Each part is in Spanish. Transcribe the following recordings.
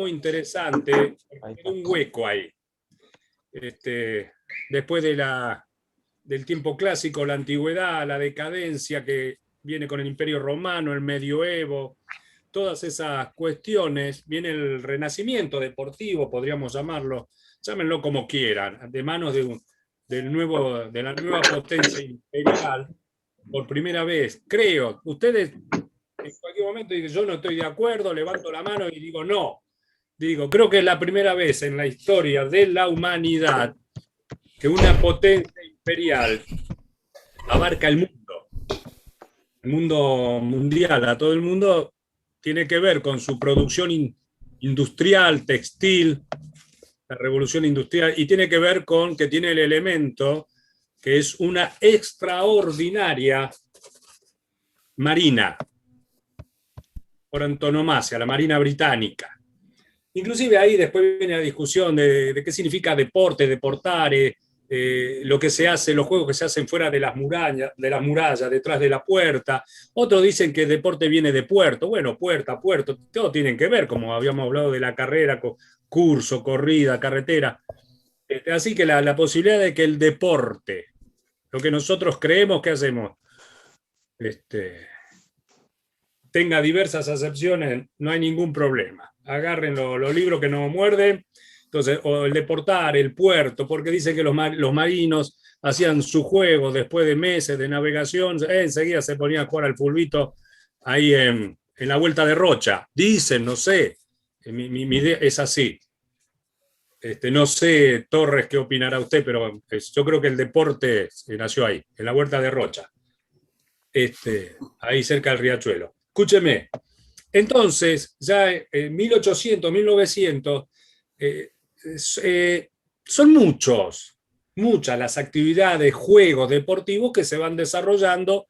muy interesante, Ahí quedó un hueco ahí. Después del tiempo clásico, la antigüedad, la decadencia que viene con el Imperio Romano, el medioevo, todas esas cuestiones, viene el renacimiento deportivo, podríamos llamarlo, llámenlo como quieran, de manos de la nueva potencia imperial, por primera vez, creo. Ustedes en cualquier momento dicen, yo no estoy de acuerdo, levanto la mano y digo, no. Digo, creo que es la primera vez en la historia de la humanidad que una potencia imperial abarca el mundo mundial, a todo el mundo, tiene que ver con su producción industrial, textil, la revolución industrial, y tiene que ver con que tiene el elemento que es una extraordinaria marina, por antonomasia, la marina británica. Inclusive ahí después viene la discusión de qué significa deporte, deportar, lo que se hace, los juegos que se hacen fuera de las murallas, detrás de la puerta. Otros dicen que el deporte viene de puerto. Bueno, puerta, puerto, todo tienen que ver, como habíamos hablado de la carrera, curso, corrida, carretera. Así que la posibilidad de que el deporte, lo que nosotros creemos que hacemos, tenga diversas acepciones, no hay ningún problema. Agarren los libros que no muerden, entonces, o el deportar, el puerto, porque dicen que los marinos hacían su juego después de meses de navegación, enseguida se ponían a jugar al fulbito ahí en la vuelta de Rocha. Dicen, no sé, mi idea es así. No sé, Torres, qué opinará usted, pero yo creo que el deporte nació ahí, en la vuelta de Rocha, ahí cerca del riachuelo. Escúcheme, entonces, ya en 1800, 1900, son muchas las actividades, juegos deportivos que se van desarrollando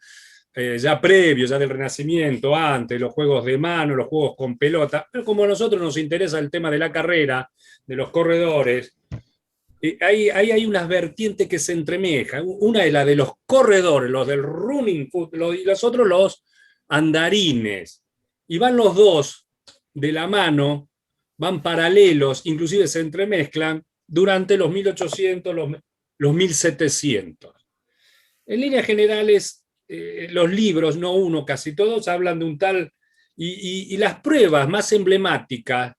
ya previos, ya del Renacimiento, antes, los juegos de mano, los juegos con pelota, pero como a nosotros nos interesa el tema de la carrera, de los corredores, ahí hay unas vertientes que se entremejan. Una es la de los corredores, los del running foot, y los otros los andarines. Y van los dos de la mano, van paralelos, inclusive se entremezclan durante los 1800, los 1700. En líneas generales, los libros, no uno, casi todos, hablan de un tal, y las pruebas más emblemáticas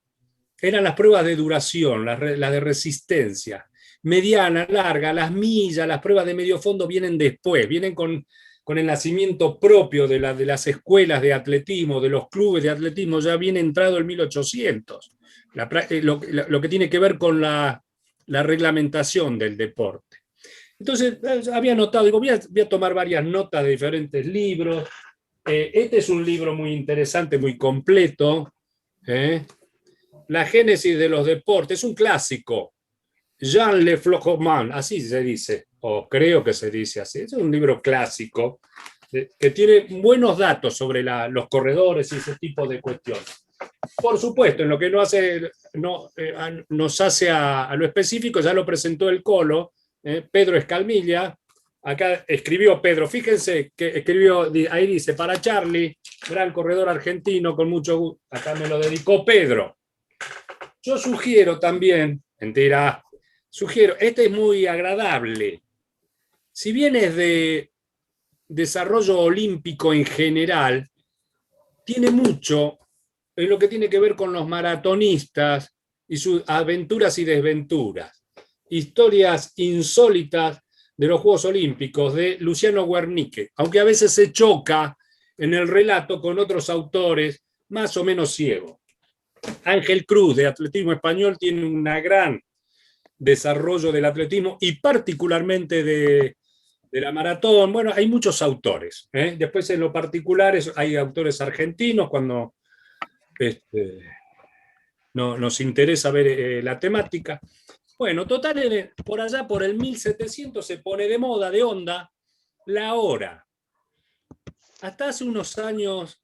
eran las pruebas de duración, las de resistencia, mediana, larga, las millas, las pruebas de medio fondo vienen después, vienen con el nacimiento propio de las escuelas de atletismo, de los clubes de atletismo, ya viene entrado el 1800, lo que tiene que ver con la reglamentación del deporte. Entonces, había notado, digo, voy a tomar varias notas de diferentes libros. Este es un libro muy interesante, muy completo. La génesis de los deportes, es un clásico. Jean Le Flochman, así se dice, o creo que se dice así. Es un libro clásico que tiene buenos datos sobre los corredores y ese tipo de cuestiones. Por supuesto, en lo que nos hace a lo específico, ya lo presentó el Colo, Pedro Escalmilla. Acá escribió Pedro, fíjense que escribió, ahí dice, para Charlie, gran corredor argentino, con mucho gusto. Acá me lo dedicó Pedro. Yo sugiero también, mentira, este es muy agradable. Si bien es de desarrollo olímpico en general, tiene mucho en lo que tiene que ver con los maratonistas y sus aventuras y desventuras. Historias insólitas de los Juegos Olímpicos de Luciano Guerniche, aunque a veces se choca en el relato con otros autores más o menos ciegos. Ángel Cruz, de atletismo español, tiene un gran desarrollo del atletismo y particularmente de la maratón. Bueno, hay muchos autores. Después, en lo particular, hay autores argentinos cuando nos interesa ver la temática. Bueno, total, por allá, por el 1700, se pone de moda, de onda, la hora. Hasta hace unos años,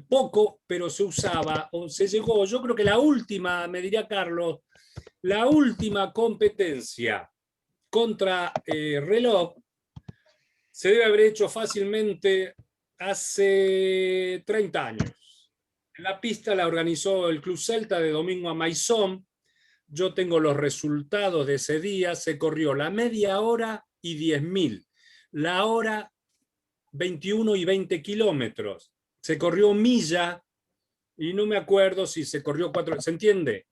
poco, pero se usaba, o se llegó, yo creo que la última, me diría Carlos, la última competencia contra reloj se debe haber hecho fácilmente hace 30 años, La pista la organizó el Club Celta de Domingo a Maizón. Yo tengo los resultados de ese día. Se corrió la media hora y 10.000. La hora 21 y 20 kilómetros. Se corrió milla y no me acuerdo si se corrió 4. ¿Se entiende?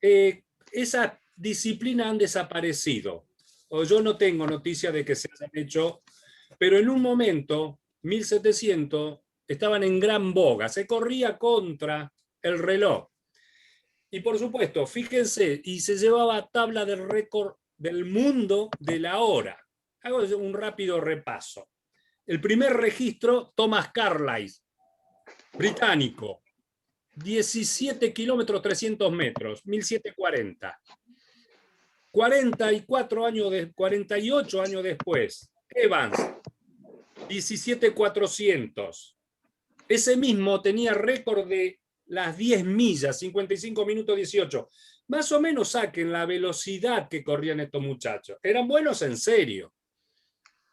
Esas disciplinas han desaparecido. O yo no tengo noticia de que se hayan hecho, pero en un momento, 1700, estaban en gran boga. Se corría contra el reloj. Y por supuesto, fíjense, y se llevaba tabla del récord del mundo de la hora. Hago un rápido repaso. El primer registro, Thomas Carlyle, británico, 17 kilómetros 300 metros, 1740. 48 años después, Evans, 17.400. Ese mismo tenía récord de las 10 millas, 55 minutos 18. Más o menos saquen la velocidad que corrían estos muchachos. Eran buenos en serio.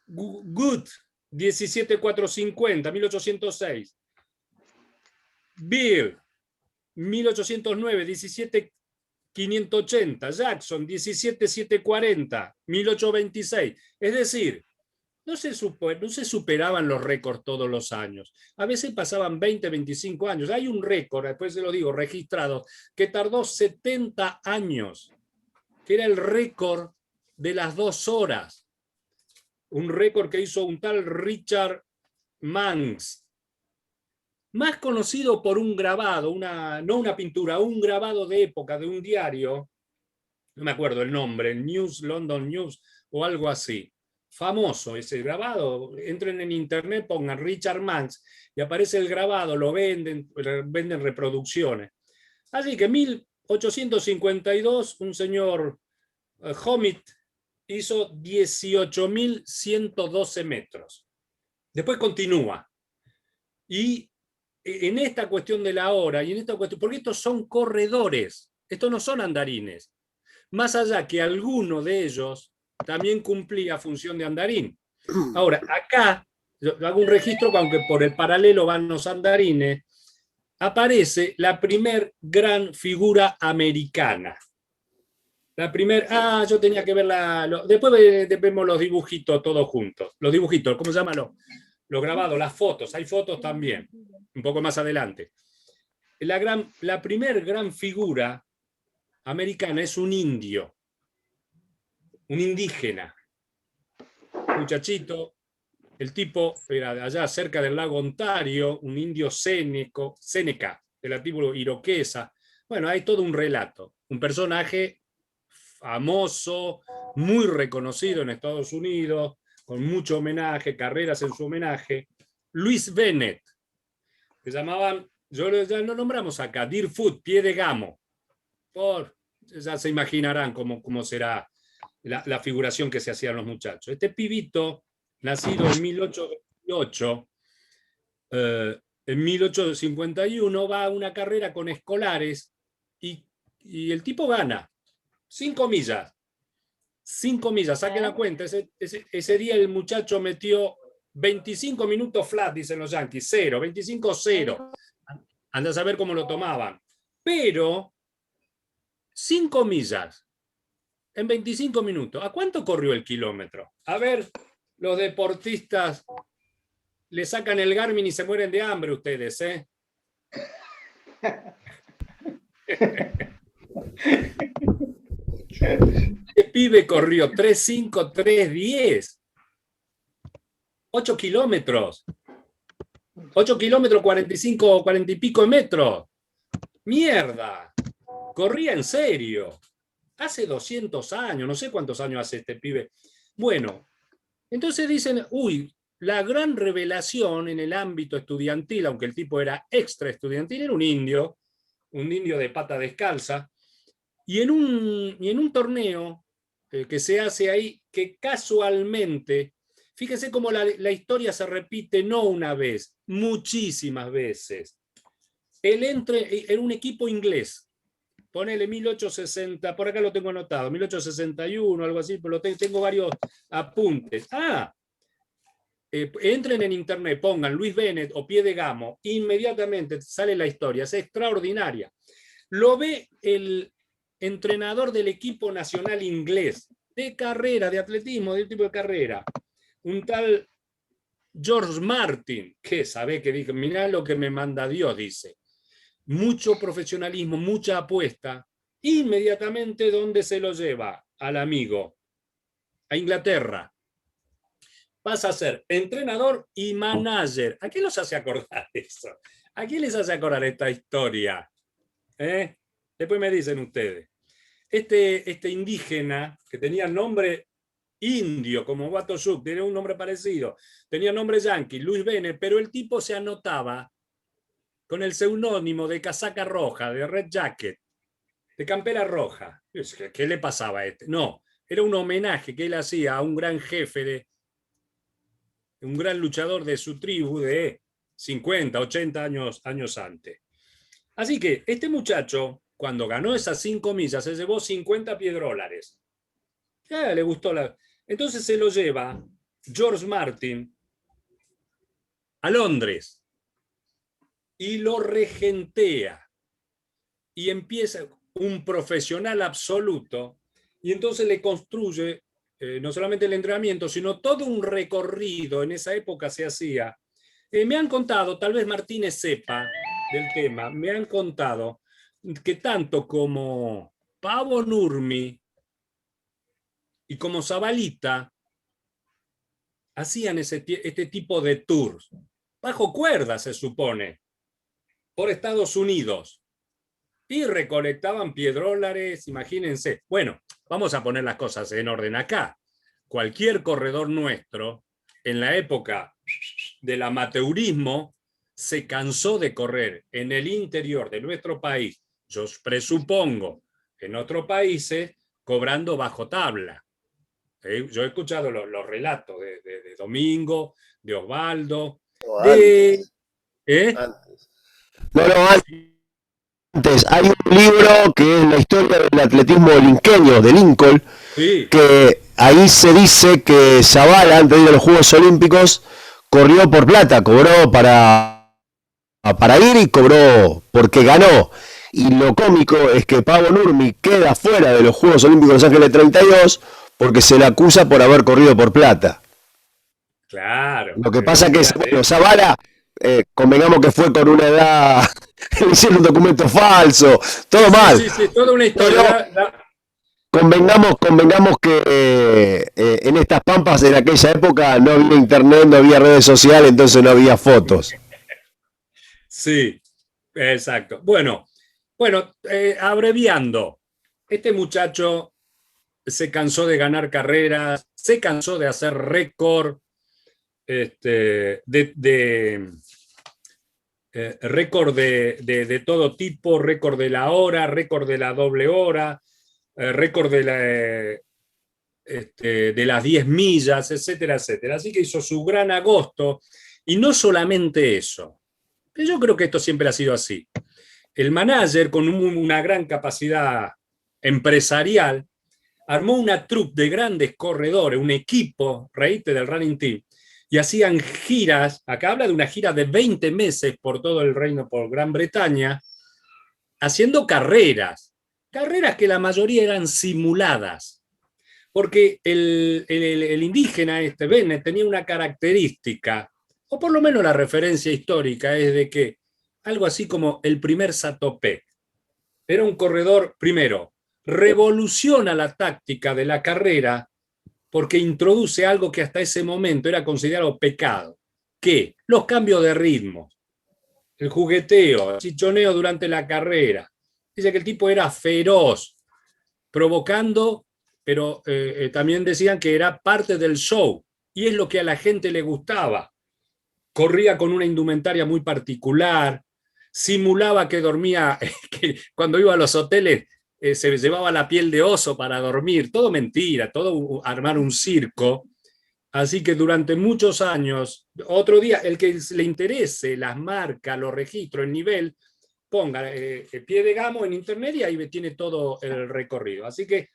Good, 17.450, 1806. Beer, 1809, 17.580. Jackson, 17.740, 1826. Es decir, no se superaban los récords todos los años. A veces pasaban 20, 25 años. Hay un récord, después se lo digo, registrado, que tardó 70 años, que era el récord de las 2 horas. Un récord que hizo un tal Richard Manx, más conocido por un grabado, no una pintura, un grabado de época de un diario, no me acuerdo el nombre, el News, London News o algo así. Famoso ese grabado, entren en internet, pongan Richard Manx y aparece el grabado, lo venden reproducciones. Así que en 1852 un señor Homit hizo 18.112 metros. Después continúa. Y en esta cuestión de la hora, y en esta cuestión, porque estos son corredores, estos no son andarines. Más allá que alguno de ellos también cumplía función de andarín. Ahora, acá, yo hago un registro, aunque por el paralelo van los andarines, aparece la primer gran figura americana. La primera, yo tenía que ver después vemos los dibujitos todos juntos. Los dibujitos, ¿cómo se llaman los grabados? Las fotos, hay fotos también, un poco más adelante. La primer gran figura americana es un indio, un indígena, muchachito. El tipo era de allá cerca del lago Ontario, un indio Séneca, de la tribu iroquesa. Bueno, hay todo un relato, un personaje famoso, muy reconocido en Estados Unidos, con mucho homenaje, carreras en su homenaje. Luis Bennett, que llamaban, ya lo nombramos acá, Deerfoot, pie de gamo. Ya se imaginarán cómo será la figuración que se hacían los muchachos. Este pibito, nacido en 1828, en 1851 va a una carrera con escolares y el tipo gana 5 millas. 5 millas, saquen la cuenta. Ese día el muchacho metió 25 minutos flat, dicen los yankees, 0, 25-0. Anda a saber cómo lo tomaban. Pero 5 millas en 25 minutos. ¿A cuánto corrió el kilómetro? A ver, los deportistas le sacan el Garmin y se mueren de hambre ustedes, ¿eh? El pibe corrió 3.5, 3.10. 8 kilómetros. 8 kilómetros, 45, 40 y pico de metros. ¡Mierda! Corría en serio. Hace 200 años, no sé cuántos años hace este pibe. Bueno, entonces dicen, uy, la gran revelación en el ámbito estudiantil, aunque el tipo era extra estudiantil, era un indio de pata descalza, y en un torneo que se hace ahí, que casualmente, fíjense cómo la historia se repite no una vez, muchísimas veces. Él entra en un equipo inglés, ponele 1860, por acá lo tengo anotado, 1861, algo así, pero tengo varios apuntes. entren en internet, pongan Luis Bennett o Pie de Gamo, inmediatamente sale la historia, es extraordinaria. Lo ve el entrenador del equipo nacional inglés, de carrera, de atletismo, de tipo de carrera, un tal George Martin, que sabe que dice, mirá lo que me manda Dios, dice. Mucho profesionalismo, mucha apuesta. Inmediatamente, ¿dónde se lo lleva al amigo? A Inglaterra. Pasa a ser entrenador y manager. ¿A qué los hace acordar eso? ¿A quién les hace acordar esta historia? ¿Eh? Después me dicen ustedes. Este indígena, que tenía nombre indio, como Wato Suk, tenía un nombre parecido, tenía nombre yanqui, Luis Bennett, pero el tipo se anotaba con el seudónimo de casaca roja, de red jacket, de campera roja. ¿Qué le pasaba a este? No, era un homenaje que él hacía a un gran jefe, un gran luchador de su tribu de 50, 80 años antes. Así que este muchacho, cuando ganó esas 5 millas, se llevó 50 piedrólares. Le gustó la... Entonces se lo lleva George Martin a Londres y lo regentea y empieza un profesional absoluto y entonces le construye no solamente el entrenamiento, sino todo un recorrido. En esa época se hacía. Me han contado, tal vez Martínez sepa del tema, me han contado que tanto como Pavo Nurmi y como Zabalita hacían este tipo de tours, bajo cuerda se supone, por Estados Unidos, y recolectaban piedrólares, imagínense. Bueno, vamos a poner las cosas en orden acá. Cualquier corredor nuestro, en la época del amateurismo, se cansó de correr en el interior de nuestro país, yo presupongo, en otros países, cobrando bajo tabla. Yo he escuchado los relatos de Domingo, de Osvaldo, No, de... antes, ¿eh? antes. No, no, antes. Hay un libro que es la historia del atletismo linqueño, de Lincoln, Sí, que ahí se dice que Zavala, antes de ir a los Juegos Olímpicos, corrió por plata, cobró para ir y cobró porque ganó. Y lo cómico es que Pavo Nurmi queda fuera de los Juegos Olímpicos de Los Ángeles 32 porque se le acusa por haber corrido por plata. claro, Lo que pero pasa es que, bueno, olvídate. Zavala, convengamos que fue con una edad, le hicieron un documento falso, todo Sí, mal. sí, sí, toda una No, historia. no, convengamos que en estas pampas en aquella época no había internet, no había redes sociales, entonces no había fotos. Sí, exacto. Bueno, abreviando, este muchacho se cansó de ganar carreras, se cansó de hacer récord, récord de todo tipo, récord de la hora, récord de la doble hora, récord de las 10 millas, etcétera, etcétera. Así que hizo su gran agosto. Y no solamente eso, yo creo que esto siempre ha sido así. El manager, con una gran capacidad empresarial, armó una troupe de grandes corredores, un equipo, reíte del running team, y hacían giras, acá habla de una gira de 20 meses por todo el reino, por Gran Bretaña, haciendo carreras que la mayoría eran simuladas, porque el indígena este Bennett tenía una característica, o por lo menos la referencia histórica es de que algo así como el primer Satopé, era un corredor, primero, revoluciona la táctica de la carrera porque introduce algo que hasta ese momento era considerado pecado, que los cambios de ritmo, el jugueteo, el chichoneo durante la carrera. Dice que el tipo era feroz, provocando, pero también decían que era parte del show, y es lo que a la gente le gustaba. Corría con una indumentaria muy particular, simulaba que dormía, que cuando iba a los hoteles se llevaba la piel de oso para dormir, todo mentira, todo armar un circo. Así que durante muchos años, otro día, el que le interese las marcas, los registros, el nivel, ponga el Pie de Gamo en internet y ahí tiene todo el recorrido. Así que,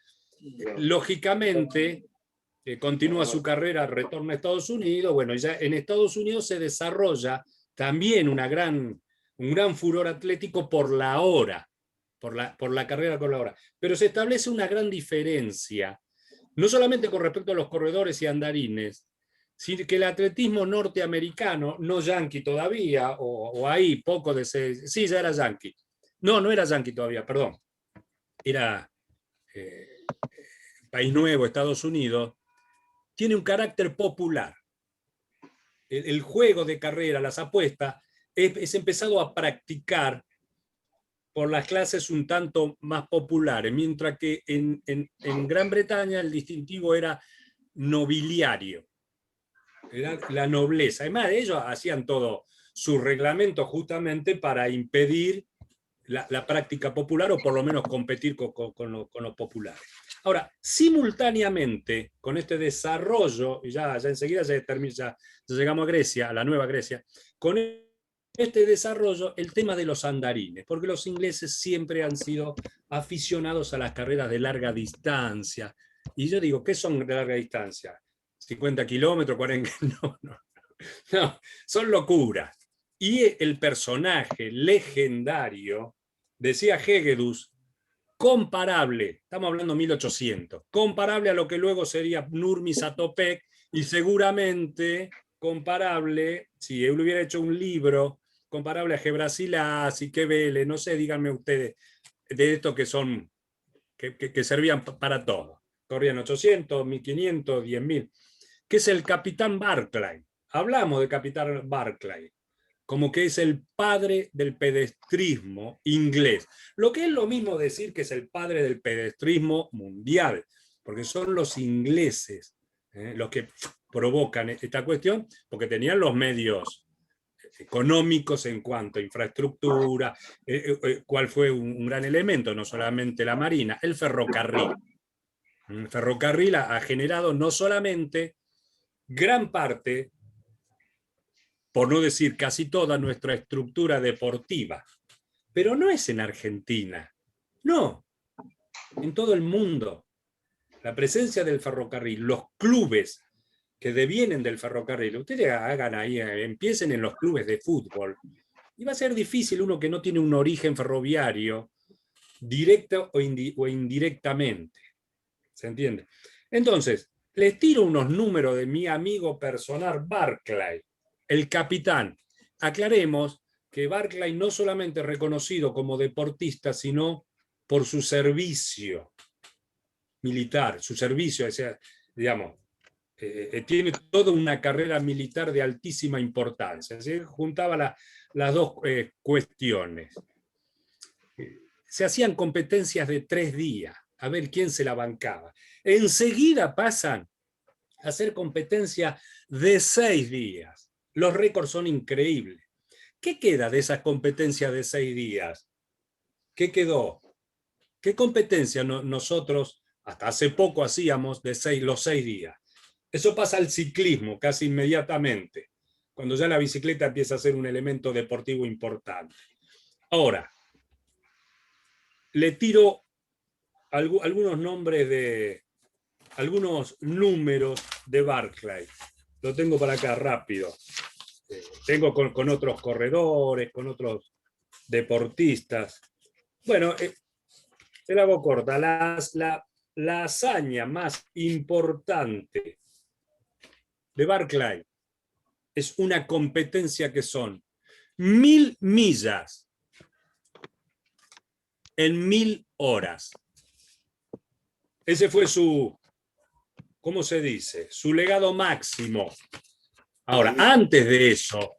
lógicamente, continúa su carrera, retorna a Estados Unidos. Bueno, ya en Estados Unidos se desarrolla también un gran furor atlético por la hora, por la carrera con la hora. Pero se establece una gran diferencia, no solamente con respecto a los corredores y andarines, sino que el atletismo norteamericano, no yanqui todavía, o ahí poco de ese, sí, ya era yanqui. No era yanqui todavía, perdón. Era país nuevo, Estados Unidos, tiene un carácter popular. El juego de carrera, las apuestas, es empezado a practicar por las clases un tanto más populares, mientras que en Gran Bretaña el distintivo era nobiliario, era la nobleza. Además, ellos hacían todo su reglamento justamente para impedir la práctica popular, o por lo menos competir con los populares. Ahora, simultáneamente con este desarrollo, y ya enseguida ya llegamos a Grecia, a la Nueva Grecia, con este desarrollo, el tema de los andarines, porque los ingleses siempre han sido aficionados a las carreras de larga distancia. Y yo digo, ¿qué son de larga distancia? 50 kilómetros, 40, no, son locuras. Y el personaje legendario, decía Hegedus, comparable, estamos hablando 1800, comparable a lo que luego sería Nurmi Satopek, y seguramente comparable, si él hubiera hecho un libro, comparable a Gebrselassie, y que Vélez, no sé, díganme ustedes, de estos que son, que servían para todo. Corrían 800, 1500, 10.000, que es el Capitán Barclay. Hablamos de Capitán Barclay como que es el padre del pedestrismo inglés. Lo que es lo mismo decir que es el padre del pedestrismo mundial, porque son los ingleses los que provocan esta cuestión, porque tenían los medios económicos en cuanto a infraestructura, cuál fue un gran elemento, no solamente la marina, el ferrocarril. El ferrocarril ha generado no solamente gran parte, por no decir casi toda, nuestra estructura deportiva. Pero no es en Argentina, no, en todo el mundo. La presencia del ferrocarril, los clubes que devienen del ferrocarril, ustedes hagan ahí, empiecen en los clubes de fútbol, y va a ser difícil uno que no tiene un origen ferroviario, directo o indirectamente. ¿Se entiende? Entonces, les tiro unos números de mi amigo personal Barclay, el capitán. Aclaremos que Barclay no solamente es reconocido como deportista, sino por su servicio militar, su servicio, o sea, digamos, tiene toda una carrera militar de altísima importancia. ¿Sí? Juntaba las dos cuestiones. Se hacían competencias de 3 días, a ver quién se la bancaba. Enseguida pasan a hacer competencia de 6 días. Los récords son increíbles. ¿Qué queda de esas competencias de 6 días? ¿Qué quedó? ¿Qué competencia nosotros hasta hace poco hacíamos de los 6 días? Eso pasa al ciclismo casi inmediatamente, cuando ya la bicicleta empieza a ser un elemento deportivo importante. Ahora, le tiro algunos nombres algunos números de Barclay. Lo tengo para acá rápido. Tengo con otros corredores, con otros deportistas. Bueno, se la hago corta. La hazaña más importante de Barclay es una competencia que son 1000 millas en 1000 horas. Ese fue su, ¿cómo se dice? Su legado máximo. Ahora, antes de eso,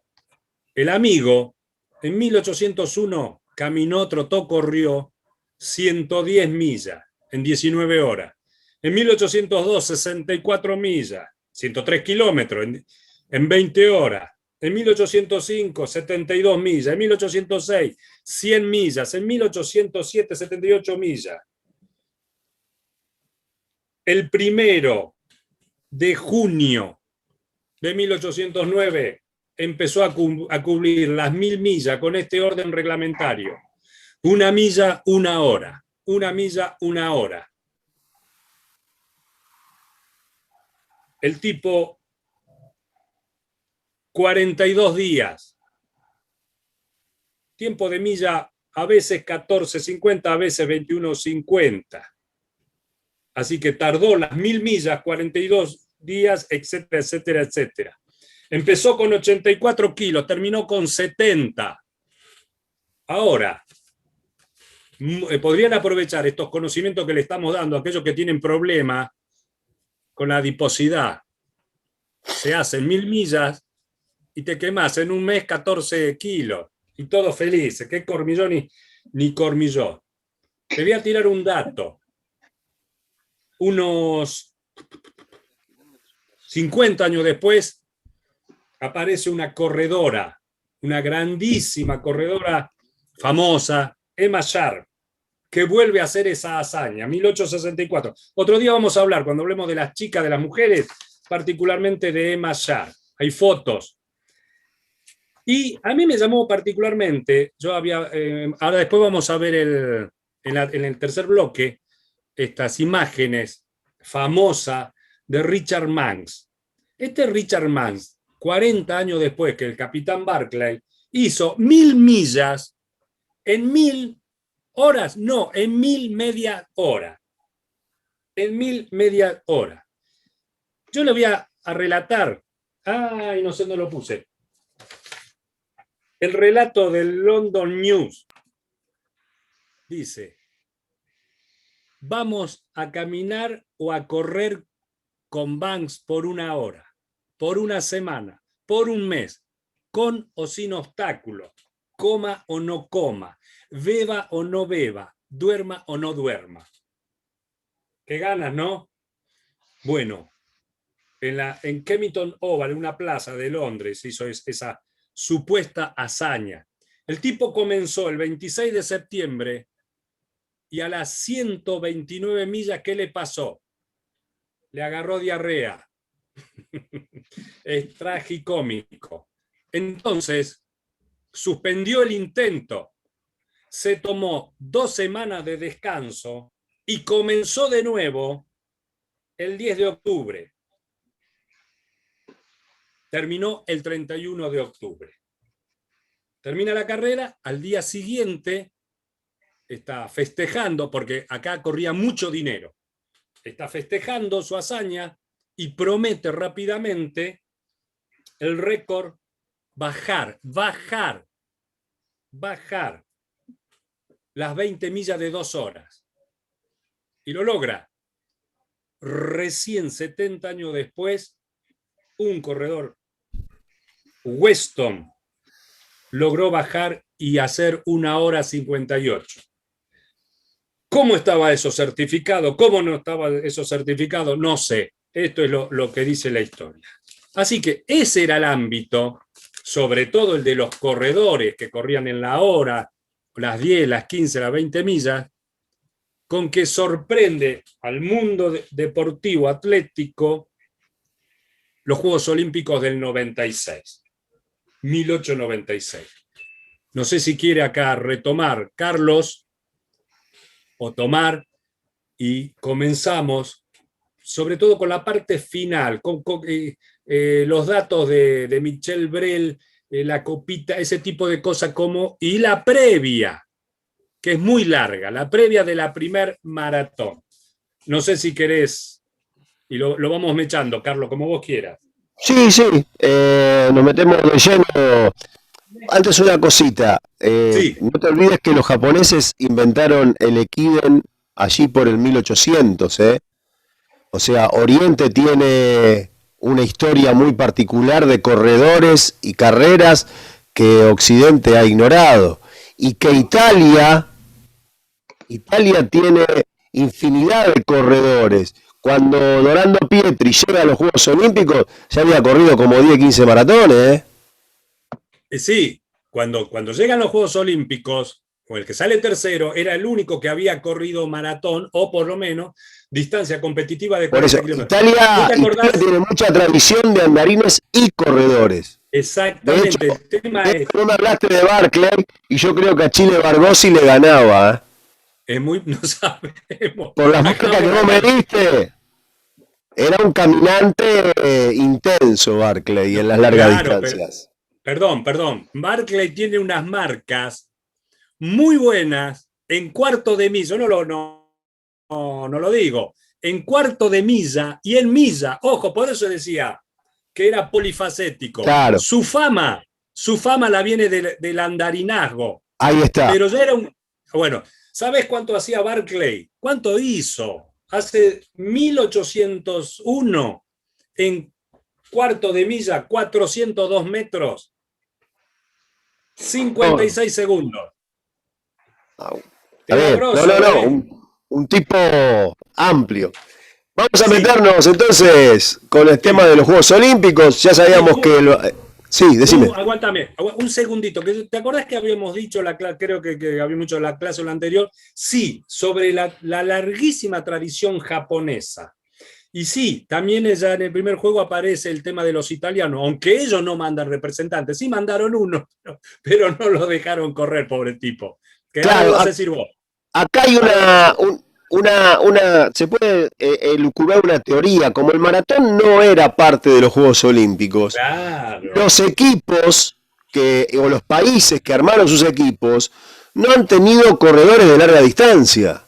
el amigo en 1801 caminó, trotó, corrió 110 millas en 19 horas. En 1802, 64 millas, 103 kilómetros en 20 horas. En 1805, 72 millas. En 1806, 100 millas. En 1807, 78 millas. El 1 de junio de 1809 empezó a cubrir las 1000 millas con este orden reglamentario. 1 milla, 1 hora. 1 milla, 1 hora. el tipo 42 días. Tiempo de milla a veces 14:50, a veces 21:50. Así que tardó las 1000 millas, 42 días, etcétera, etcétera, etcétera. Empezó con 84 kilos, terminó con 70. Ahora, podrían aprovechar estos conocimientos que le estamos dando a aquellos que tienen problemas con la adiposidad. Se hacen 1000 millas y te quemas en un mes 14 kilos y todos felices. ¿Qué cormillón ni cormillón? Te voy a tirar un dato. Unos 50 años después aparece una corredora, una grandísima corredora famosa, Emma Sharp, que vuelve a hacer esa hazaña, 1864. Otro día vamos a hablar, cuando hablemos de las chicas, de las mujeres, particularmente de Emma Sharp. Hay fotos. Y a mí me llamó particularmente, ahora después vamos a ver en el tercer bloque, estas imágenes famosas de Richard Manx. Este Richard Manx, 40 años después que el capitán Barclay, hizo 1000 millas en 1000 horas, no, en 1000 media hora. En 1000 media hora. Yo le voy a relatar, no sé dónde lo puse, el relato del London News. Dice: vamos a caminar o a correr con Banks por 1 hora, por 1 semana, por 1 mes, con o sin obstáculos, coma o no coma, beba o no beba, duerma o no duerma. Qué ganas, ¿no? Bueno, en Kennington Oval, en una plaza de Londres, hizo esa supuesta hazaña. El tipo comenzó el 26 de septiembre y a las 129 millas, ¿qué le pasó? Le agarró diarrea. Es tragicómico. Entonces, suspendió el intento, se tomó 2 semanas de descanso y comenzó de nuevo el 10 de octubre. Terminó el 31 de octubre. Termina la carrera, al día siguiente está festejando, porque acá corría mucho dinero, está festejando su hazaña y promete rápidamente el récord, bajar las 20 millas de 2 horas. Y lo logra. Recién 70 años después, un corredor, Weston, logró bajar y hacer 1 hora 58. ¿Cómo estaba eso certificado? ¿Cómo no estaba eso certificado? No sé. Esto es lo que dice la historia. Así que ese era el ámbito, sobre todo el de los corredores que corrían en la hora, las 10, las 15, las 20 millas, con que sorprende al mundo deportivo atlético los Juegos Olímpicos del 96, 1896. No sé si quiere acá retomar, Carlos, o tomar, y comenzamos, sobre todo con la parte final, con los datos de Michel Brel, la copita, ese tipo de cosas y la previa, que es muy larga, la previa de la primer maratón. No sé si querés, y lo vamos mechando, Carlos, como vos quieras. Sí, nos metemos de lleno. Antes una cosita, Sí. no te olvides que los japoneses inventaron el Ekiden allí por el 1800, ¿eh? O sea, Oriente tiene una historia muy particular de corredores y carreras que Occidente ha ignorado. Y que Italia tiene infinidad de corredores. Cuando Dorando Pietri llega a los Juegos Olímpicos, ya había corrido como 10, 15 maratones, ¿eh? Sí, cuando llegan los Juegos Olímpicos, o el que sale tercero, era el único que había corrido maratón, o por lo menos distancia competitiva de 40 kilómetros. Italia tiene mucha tradición de andarines y corredores. Exactamente. De hecho, el tema es... no me hablaste de Barclay, y yo creo que a Chile Bargossi le ganaba, ¿eh? No sabemos. Por las marcas que vos me diste. Era un caminante intenso Barclay en las largas Claro, distancias. perdón. Barclay tiene unas marcas muy buenas en cuarto de milla. Yo no lo digo. En cuarto de milla y en milla. Ojo, por eso decía que era polifacético. Claro, Su fama la viene del andarinazgo. ahí está. Pero ya era un. Bueno, ¿sabes cuánto hacía Barclay? ¿Cuánto hizo? Hace 1801 en cuarto de milla, 402 metros, No, 56 segundos. está Era bien. No, no, grosso, no. ¿eh? Un tipo amplio. Vamos a Sí, meternos entonces con el tema sí. de los Juegos Olímpicos. Ya Sí, sabíamos que... Sí, decime. aguántame, un segundito. ¿Te acordás que habíamos dicho, creo que habíamos dicho la clase anterior? Sí, sobre la larguísima tradición japonesa. Y sí, también ya en el primer juego aparece el tema de los italianos, aunque ellos no mandan representantes, sí mandaron uno, pero no lo dejaron correr, pobre tipo. Que ahora me Claro, vas a decir vos. acá hay Ahora me vas a decir. se puede elucubrar una teoría. Como el maratón no era parte de los Juegos Olímpicos, Claro, los equipos o los países que armaron sus equipos no han tenido corredores de larga distancia.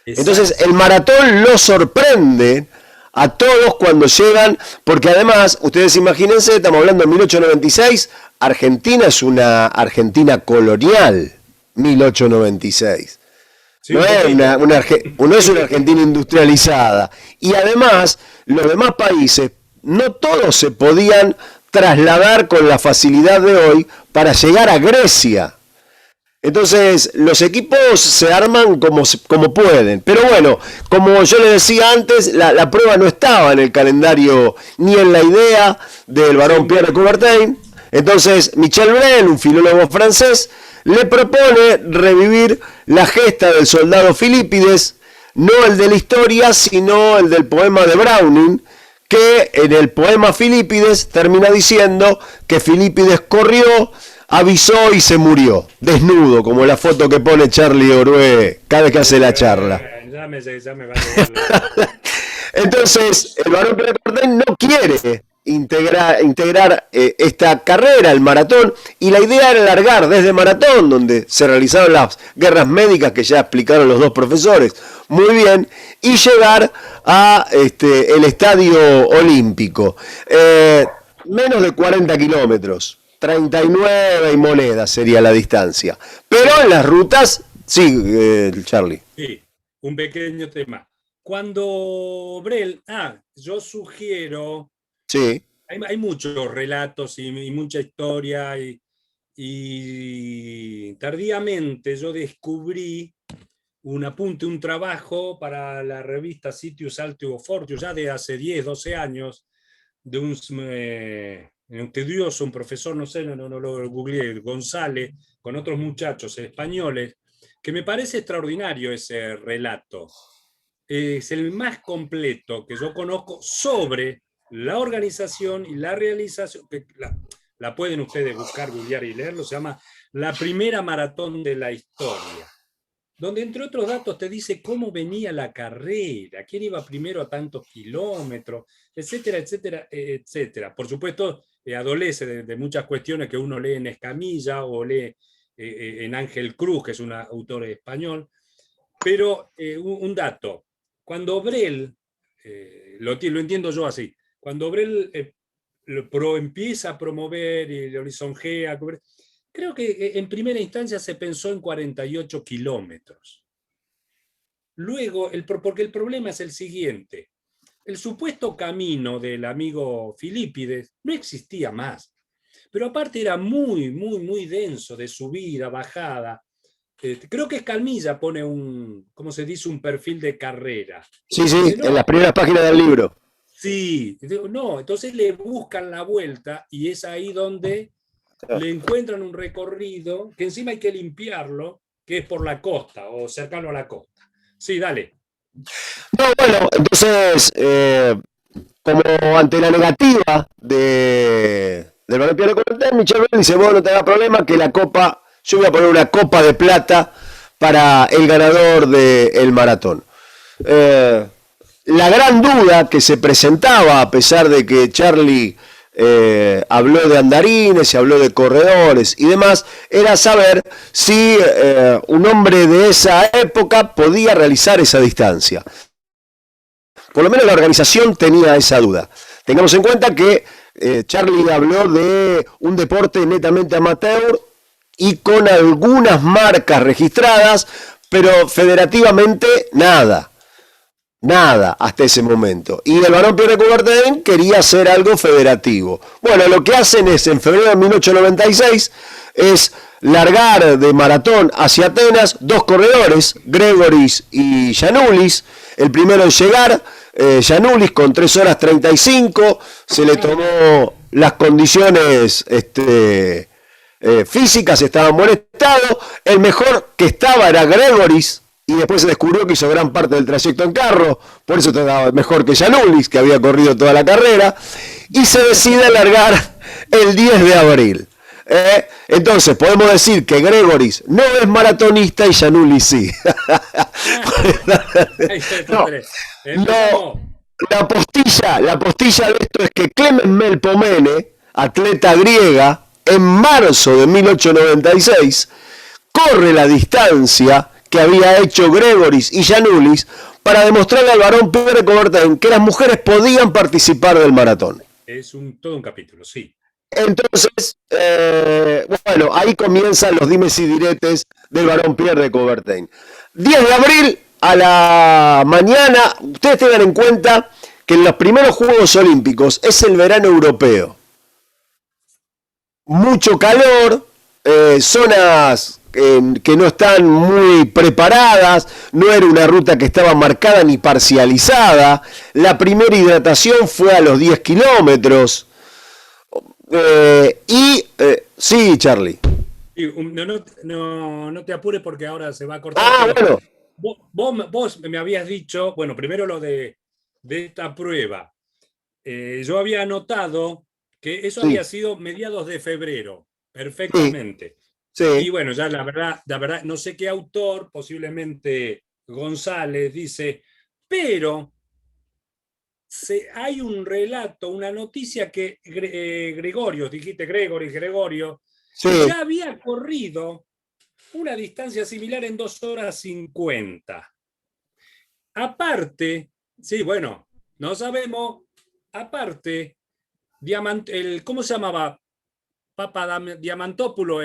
Entonces el exacto. maratón los sorprende a todos cuando llegan, porque además, ustedes imagínense, estamos hablando de 1896, Argentina es una Argentina colonial, 1896. Sí, No un es poquito. no es una Argentina industrializada. Y además, los demás países, no todos se podían trasladar con la facilidad de hoy para llegar a Grecia. Entonces, los equipos se arman como pueden. Pero bueno, como yo les decía antes, la prueba no estaba en el calendario ni en la idea del Se barón Pierre inventó. Coubertin. Entonces, Michel Brel, un filólogo francés, le propone revivir la gesta del soldado Filipides, no el de la historia, sino el del poema de Browning, que en el poema Filipides termina diciendo que Filipides corrió, avisó y se murió, desnudo, como la foto que pone Charlie Orué cada vez que hace la charla. Ya me va a llegar la. Entonces, el varón Preporten no quiere integrar esta carrera, el maratón, y la idea era largar desde maratón, donde se realizaron las guerras médicas que ya explicaron los dos profesores muy bien, y llegar a el estadio olímpico. Menos de 40 kilómetros, 39 y monedas sería la distancia. Pero en las rutas, sí, Charlie. Sí, un pequeño tema. Cuando Brel, yo sugiero, Sí, hay muchos relatos y mucha historia y tardíamente yo descubrí un apunte, un trabajo para la revista Sitius Altius Fortius, ya de hace 10, 12 años, de un tedioso, un profesor, no sé, no lo googleé, González, con otros muchachos españoles, que me parece extraordinario ese relato. Es el más completo que yo conozco sobre la organización y la realización, que la pueden ustedes buscar, googlear y leerlo, se llama La primera maratón de la historia, donde entre otros datos te dice cómo venía la carrera, quién iba primero a tantos kilómetros, etcétera, etcétera, etcétera. Por supuesto, adolece de muchas cuestiones que uno lee en Escamilla o lee en Ángel Cruz, que es un autor español, pero un dato, cuando Brel, lo entiendo yo así, cuando Brel empieza a promover y lo lisonjea, creo que en primera instancia se pensó en 48 kilómetros. Luego, porque el problema es el siguiente, el supuesto camino del amigo Filípides no existía más, pero aparte era muy denso de subida, bajada. Creo que Escalmilla pone ¿cómo se dice? Un perfil de carrera. sí, Dice, sí, en las no, primeras páginas del libro. sí, no, entonces le buscan la vuelta y es ahí donde le encuentran un recorrido que encima hay que limpiarlo, que es por la costa o cercano a la costa. Sí, dale. No, bueno, entonces, como ante la negativa del Balompié de Cortés, Michel Bell dice, vos no te da problema que la copa, yo voy a poner una copa de plata para el ganador del maratón. Eh, la gran duda que se presentaba, a pesar de que Charlie habló de andarines, se habló de corredores y demás, era saber si un hombre de esa época podía realizar esa distancia. Por lo menos la organización tenía esa duda. Tengamos en cuenta que Charlie habló de un deporte netamente amateur y con algunas marcas registradas, pero federativamente nada. Nada hasta ese momento. Y el varón Pierre de Coubertin quería hacer algo federativo. Bueno, lo que hacen es, en febrero de 1896, es largar de maratón hacia Atenas dos corredores, Gregoris y Giannoulis. El primero en llegar, Giannoulis, con 3 horas 35, se le tomó las condiciones físicas, estaba en buen estado. El mejor que estaba era Gregoris, y después se descubrió que hizo gran parte del trayecto en carro, por eso estaba mejor que Giannoulis, que había corrido toda la carrera, y se decide alargar el 10 de abril. Entonces podemos decir que Gregoris no es maratonista y Giannoulis sí. No, la postilla de esto es que Clemen Melpomene, atleta griega, en marzo de 1896, corre la distancia que había hecho Gregoris y Giannoulis para demostrarle al varón Pierre de Coubertin que las mujeres podían participar del maratón. Es todo un capítulo, sí. Entonces, bueno, ahí comienzan los dimes y diretes del varón Pierre de Coubertin. 10 de abril a la mañana, ustedes tengan en cuenta que en los primeros Juegos Olímpicos es el verano europeo. Mucho calor, zonas que no están muy preparadas, no era una ruta que estaba marcada ni parcializada. La primera hidratación fue a los 10 kilómetros. Sí, Charlie. No te apures porque ahora se va a cortar. Ah, bueno. Vos me habías dicho, bueno, primero lo de esta prueba. Yo había anotado que eso había sido mediados de febrero, perfectamente. Sí. Y bueno, ya la verdad, no sé qué autor, posiblemente González, dice, pero hay un relato, una noticia que Gregorio, dijiste Gregorio, Sí. ya había corrido una distancia similar en 2 horas 50. Aparte, sí, bueno, no sabemos, aparte, ¿cómo se llamaba? Papa Diamantopoulos,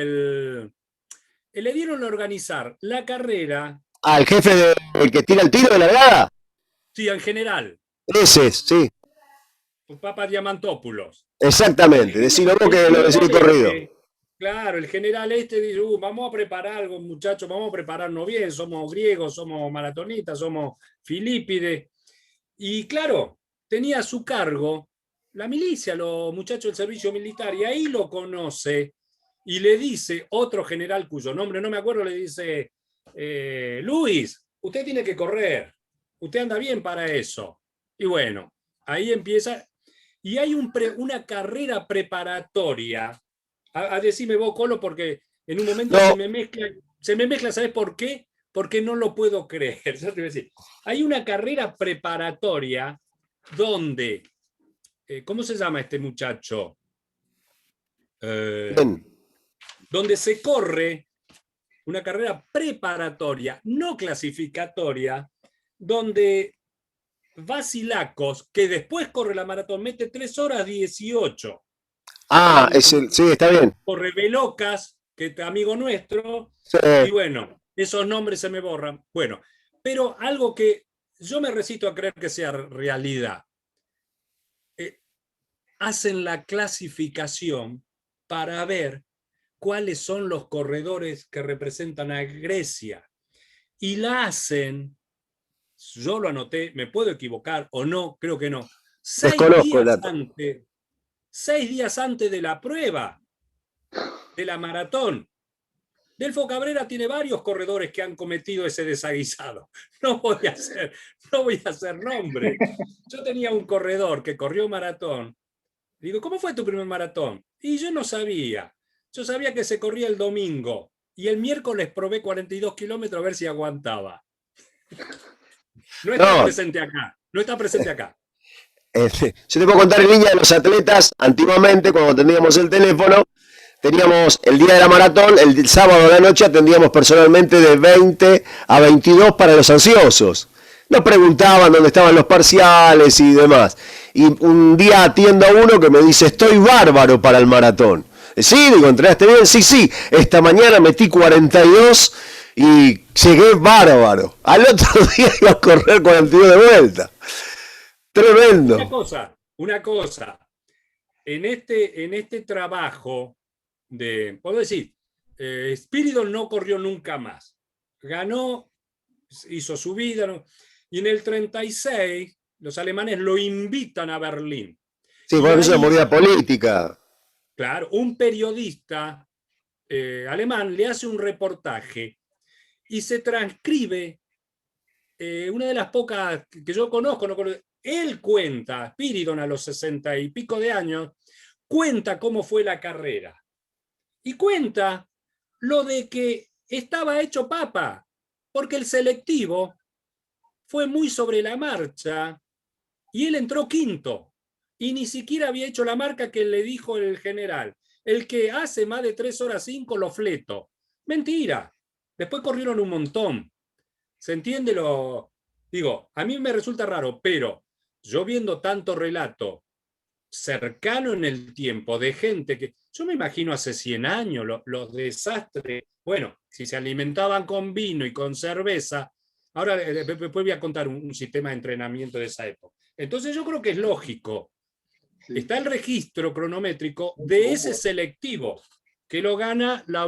le dieron a organizar la carrera. ¿Al jefe el que tira el tiro de largada? Sí, en general. Ese es, sí. Papa Diamantopoulos. Exactamente, decilo vos que lo decís corrido. Claro, el general dice, vamos a preparar algo, muchachos, vamos a prepararnos bien, somos griegos, somos maratonitas, somos filípides. Y claro, tenía a su cargo la milicia, los muchachos del servicio militar, y ahí lo conoce y le dice otro general cuyo nombre no me acuerdo, le dice, Luis, usted tiene que correr, usted anda bien para eso. Y bueno, ahí empieza, y hay una carrera preparatoria. A decirme vos, Colo, porque en un momento No. se me mezcla, ¿sabes por qué? Porque no lo puedo creer. Yo te voy a decir, hay una carrera preparatoria donde, ¿cómo se llama este muchacho? Donde se corre una carrera preparatoria, no clasificatoria, donde Vasilakos, que después corre la maratón, mete 3 horas 18. Ah, sí, está bien. Corre Velocas, que es amigo nuestro, Sí. y bueno, esos nombres se me borran. Bueno, pero algo que yo me resisto a creer que sea realidad. Hacen la clasificación para ver cuáles son los corredores que representan a Grecia. Y la hacen, yo lo anoté, me puedo equivocar o no, creo que no, 6 días antes de la prueba de la maratón. Delfo Cabrera tiene varios corredores que han cometido ese desaguisado. No voy a hacer nombre. Yo tenía un corredor que corrió maratón. Digo, ¿cómo fue tu primer maratón? Y yo no sabía. Yo sabía que se corría el domingo. Y el miércoles probé 42 kilómetros a ver si aguantaba. No está No, presente acá. No está presente acá. yo te puedo contar en línea de los atletas, antiguamente cuando teníamos el teléfono, teníamos el día de la maratón, el sábado a la noche atendíamos personalmente de 20 a 22 para los ansiosos. Nos preguntaban dónde estaban los parciales y demás. Y un día atiendo a uno que me dice, estoy bárbaro para el maratón. Sí, digo, ¿entrenaste bien? Sí, sí, esta mañana metí 42 y llegué bárbaro. Al otro día iba a correr 42 de vuelta. Una Tremendo. cosa, una cosa. En este trabajo puedo decir, Spiridon no corrió nunca más. Ganó, hizo su vida, ¿no? Y en el 36 los alemanes lo invitan a Berlín. Sí, Y bueno, es una ahí, movida política. claro, un periodista alemán le hace un reportaje y se transcribe una de las pocas que yo conozco, no conozco. Él cuenta, Spiridon a los 60 y pico de años, cuenta cómo fue la carrera. Y cuenta lo de que estaba hecho papa, porque el selectivo fue muy sobre la marcha y él entró quinto y ni siquiera había hecho la marca que le dijo el general. El que hace más de 3 horas 5 lo fleto. Mentira. Después corrieron un montón. ¿Se entiende lo? Digo, a mí me resulta raro, pero yo viendo tanto relato cercano en el tiempo de gente que, yo me imagino hace 100 años, los desastres, bueno, si se alimentaban con vino y con cerveza, ahora después voy a contar un sistema de entrenamiento de esa época. Entonces yo creo que es lógico, Sí. está el registro cronométrico de ese selectivo que lo gana la